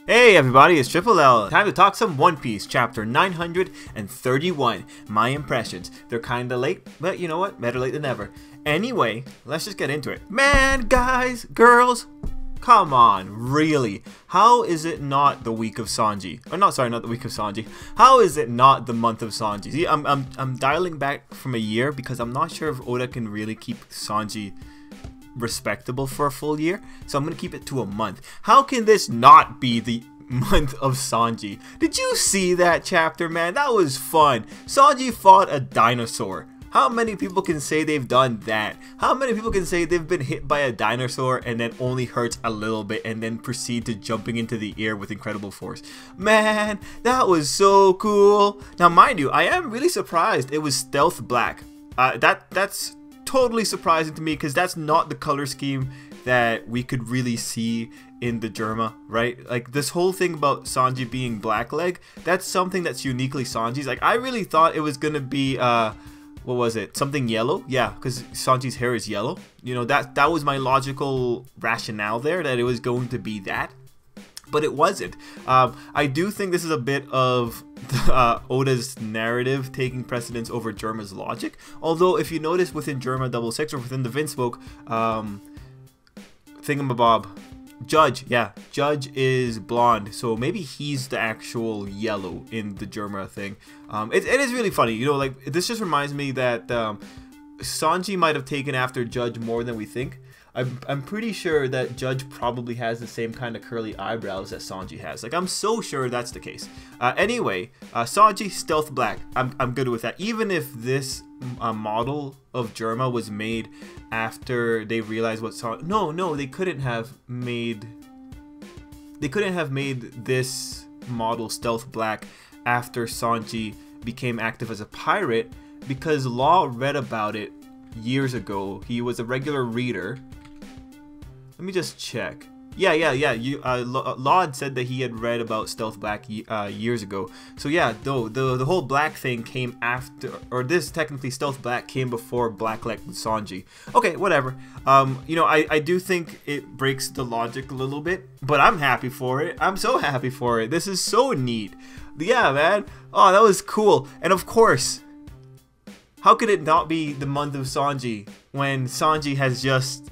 Hey everybody, it's Tripl-L. Time to talk some One Piece, chapter 931. My impressions. They're kinda late, but you know what? Better late than never. Anyway, let's just get into it. Man, guys, girls, come on, really? How is it not the week of Sanji? Or not the week of Sanji. How is it not the month of Sanji? See, I'm dialing back from a year because I'm not sure if Oda can really keep Sanji respectable for a full year, so I'm gonna keep it to a month. How can this not be the month of Sanji? Did you see that chapter, man? That was fun. Sanji fought a dinosaur. How many people can say they've done that? How many people can say they've been hit by a dinosaur and then only hurts a little bit and then proceed to jumping into the air with incredible force? Man, that was so cool. Now mind you, I am really surprised it was stealth black. That's totally surprising to me because that's not the color scheme that we could really see in the Germa, right? Like this whole thing about Sanji being blackleg, that's something that's uniquely Sanji's. Like I really thought it was gonna be what was it, something yellow? Yeah, because Sanji's hair is yellow. You know, that was my logical rationale there, that it was going to be that, but it wasn't. I do think this is a bit of Oda's narrative taking precedence over Germa's logic. Although, if you notice within Germa 66 or within the Vince book, thingamabob, Judge is blonde, so maybe he's the actual yellow in the Germa thing. It is really funny, you know, like this just reminds me that Sanji might have taken after Judge more than we think. I'm pretty sure that Judge probably has the same kind of curly eyebrows that Sanji has. Like, I'm so sure that's the case. Anyway, Sanji, stealth black. I'm good with that. Even if this model of Germa was made after they realized what Sanji... No, they couldn't have made... They couldn't have made this model stealth black after Sanji became active as a pirate, because Law read about it years ago. He was a regular reader. Let me just check. Yeah. Law had said that he had read about stealth black years ago. So yeah, though the whole black thing came after, or this technically stealth black came before blackleg with Sanji. Okay, whatever. You know, I do think it breaks the logic a little bit, but I'm happy for it. I'm so happy for it. This is so neat. Yeah, man. Oh, that was cool. And of course, how could it not be the month of Sanji when Sanji has just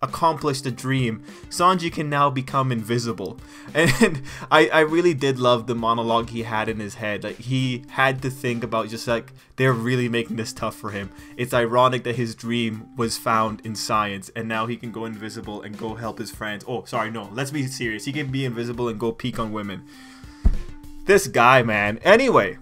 accomplished a dream? Sanji can now become invisible. And I really did love the monologue he had in his head. Like, he had to think about just like, they're really making this tough for him. It's ironic that his dream was found in science and now he can go invisible and go help his friends. Oh, sorry, no, let's be serious. He can be invisible and go peek on women. This guy, man. Anyway,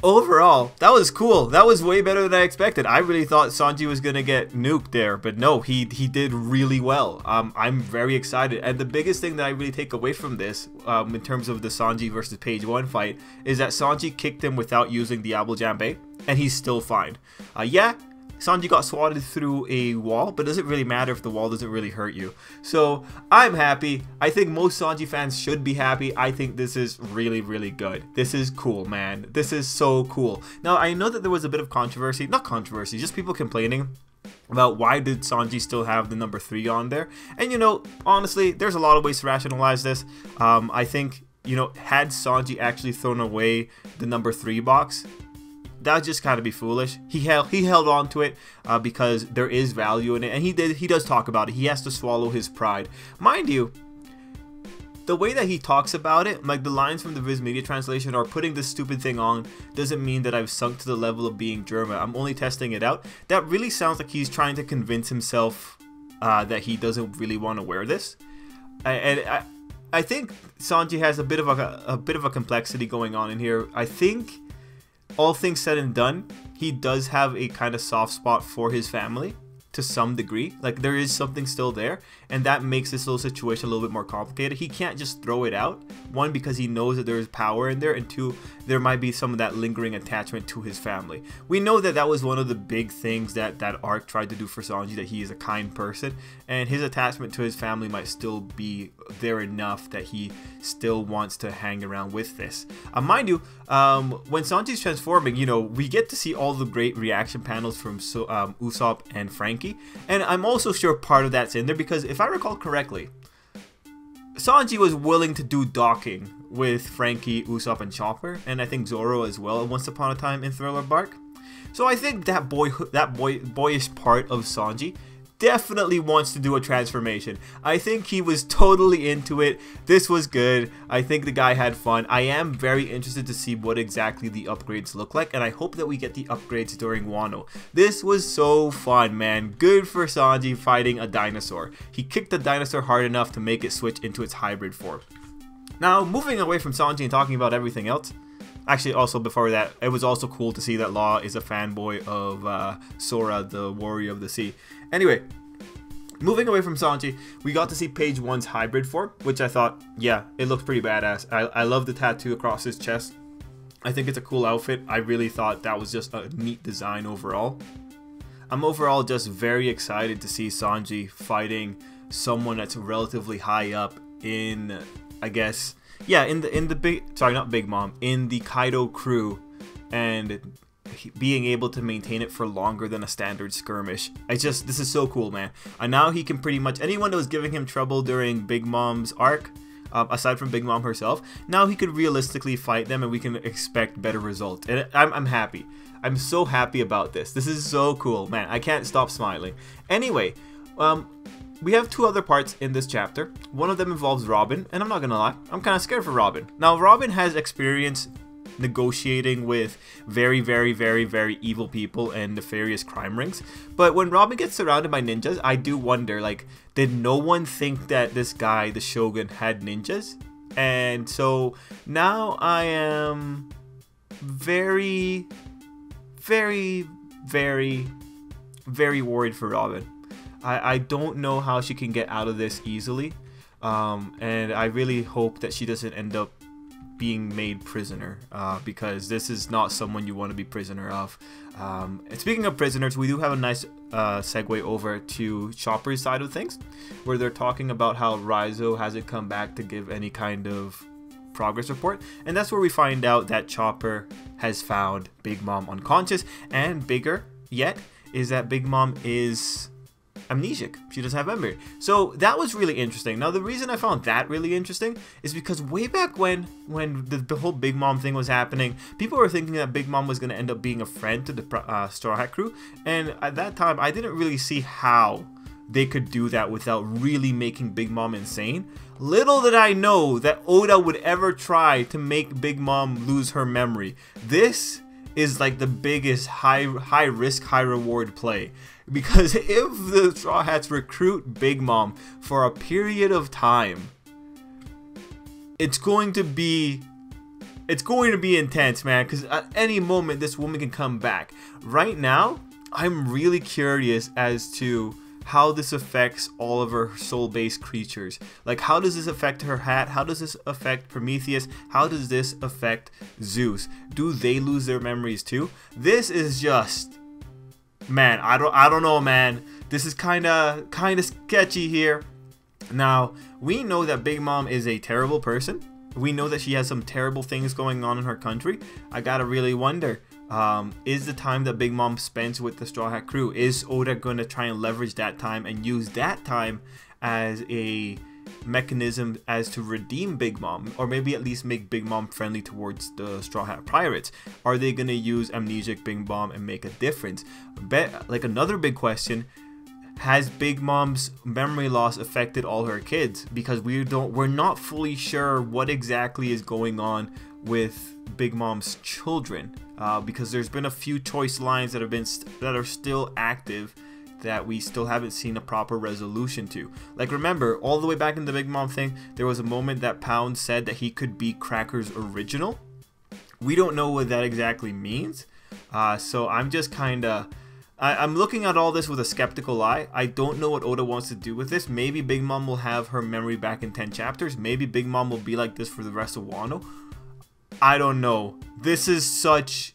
overall, that was cool. That was way better than I expected. I really thought Sanji was gonna get nuked there, but no, he did really well. I'm very excited, and the biggest thing that I really take away from this, in terms of the Sanji versus Page 1 fight, is that Sanji kicked him without using Diablo Jambe, and he's still fine. Yeah, Sanji got swatted through a wall, but it doesn't really matter if the wall doesn't really hurt you. So I'm happy. I think most Sanji fans should be happy. I think this is really, really good. This is cool, man. This is so cool. Now, I know that there was a bit of controversy. Not controversy, just people complaining about why did Sanji still have the number 3 on there. And, you know, honestly, there's a lot of ways to rationalize this. I think, you know, had Sanji actually thrown away the number 3 box, that would just kind of be foolish. He held on to it because there is value in it, and he does talk about it. He has to swallow his pride, mind you. The way that he talks about it, like the lines from the Viz Media translation, or putting this stupid thing on doesn't mean that I've sunk to the level of being Germa. I'm only testing it out. That really sounds like he's trying to convince himself that he doesn't really want to wear this. I think Sanji has a bit of a complexity going on in here. I think, all things said and done, he does have a kind of soft spot for his family to some degree. Like, there is something still there, and that makes this little situation a little bit more complicated. He can't just throw it out, one, because he knows that there's power in there, and two, there might be some of that lingering attachment to his family. We know that that was one of the big things that arc tried to do for Sanji, that he is a kind person, and his attachment to his family might still be there enough that he still wants to hang around with this. Mind you, when Sanji's transforming, you know, we get to see all the great reaction panels from Usopp and Frankie, and I'm also sure part of that's in there because if I recall correctly, Sanji was willing to do docking with Frankie, Usopp, and Chopper, and I think Zoro as well once upon a time in Thriller Bark. So I think that boyish part of Sanji definitely wants to do a transformation. I think he was totally into it. This was good. I think the guy had fun. I am very interested to see what exactly the upgrades look like, and I hope that we get the upgrades during Wano. This was so fun, man. Good for Sanji fighting a dinosaur. He kicked the dinosaur hard enough to make it switch into its hybrid form. Now, moving away from Sanji and talking about everything else. Actually, also before that, it was also cool to see that Law is a fanboy of Sora, the Warrior of the Sea. Anyway, moving away from Sanji, we got to see Page 1's hybrid form, which I thought, yeah, it looks pretty badass. I love the tattoo across his chest. I think it's a cool outfit. I really thought that was just a neat design overall. I'm overall just very excited to see Sanji fighting someone that's relatively high up in, I guess, yeah, in the Kaido crew, and being able to maintain it for longer than a standard skirmish. This is so cool, man. And now he can pretty much, anyone that was giving him trouble during Big Mom's arc, aside from Big Mom herself, now he could realistically fight them and we can expect better results. And I'm happy. I'm so happy about this. This is so cool, man. I can't stop smiling. Anyway, we have two other parts in this chapter. One of them involves Robin, and I'm not gonna lie, I'm kind of scared for Robin. Now, Robin has experience negotiating with very, very, very, very evil people and nefarious crime rings. But when Robin gets surrounded by ninjas, I do wonder, like, did no one think that this guy, the Shogun, had ninjas? And so now I am very, very, very, very worried for Robin. I don't know how she can get out of this easily. And I really hope that she doesn't end up being made prisoner, because this is not someone you want to be prisoner of. And speaking of prisoners, we do have a nice segue over to Chopper's side of things, where they're talking about how Raizo hasn't come back to give any kind of progress report, and that's where we find out that Chopper has found Big Mom unconscious, and bigger yet is that Big Mom is amnesic. She doesn't have memory. So that was really interesting. Now, the reason I found that really interesting is because way back when the whole Big Mom thing was happening, people were thinking that Big Mom was going to end up being a friend to the Straw Hat crew, and at that time I didn't really see how they could do that without really making Big Mom insane. Little did I know that Oda would ever try to make Big Mom lose her memory. This is like the biggest high risk, high reward play. Because if the Straw Hats recruit Big Mom for a period of time, it's going to be intense, man. Because at any moment, this woman can come back. Right now, I'm really curious as to how this affects all of her soul-based creatures. Like, how does this affect her hat? How does this affect Prometheus? How does this affect Zeus? Do they lose their memories too? This is just, man, I don't know, man. This is kind of sketchy here. Now, we know that Big Mom is a terrible person. We know that she has some terrible things going on in her country. I gotta really wonder, is the time that Big Mom spends with the Straw Hat crew, is Oda going to try and leverage that time and use that time as a mechanism as to redeem Big Mom, or maybe at least make Big Mom friendly towards the Straw Hat Pirates? Are they going to use amnesic Big Mom and make a difference? Like, another big question, has Big Mom's memory loss affected all her kids? Because we're not fully sure what exactly is going on with Big Mom's children, because there's been a few choice lines that are still active that we still haven't seen a proper resolution to. Like, remember, all the way back in the Big Mom thing, there was a moment that Pound said that he could be Cracker's original. We don't know what that exactly means, so I'm just kinda, I'm looking at all this with a skeptical eye. I don't know what Oda wants to do with this. Maybe Big Mom will have her memory back in 10 chapters. Maybe Big Mom will be like this for the rest of Wano. I don't know. This is such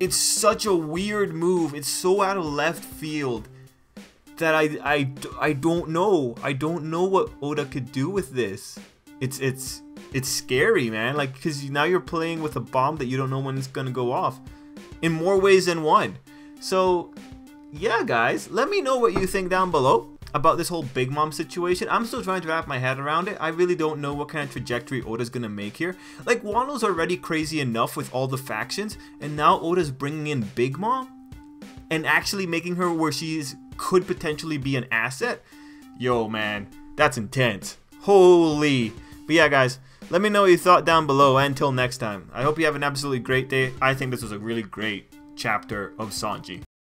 a weird move. It's so out of left field that I don't know. I don't know what Oda could do with this. It's scary, man. Like, because now you're playing with a bomb that you don't know when it's gonna go off, in more ways than one. So yeah, guys, let me know what you think down below. about this whole Big Mom situation. I'm still trying to wrap my head around it. I really don't know what kind of trajectory Oda's gonna make here. Like, Wano's already crazy enough with all the factions, and now Oda's bringing in Big Mom and actually making her where could potentially be an asset. Yo, man, that's intense. Holy. But yeah, guys, let me know what you thought down below. Until next time, I hope you have an absolutely great day. I think this was a really great chapter of Sanji.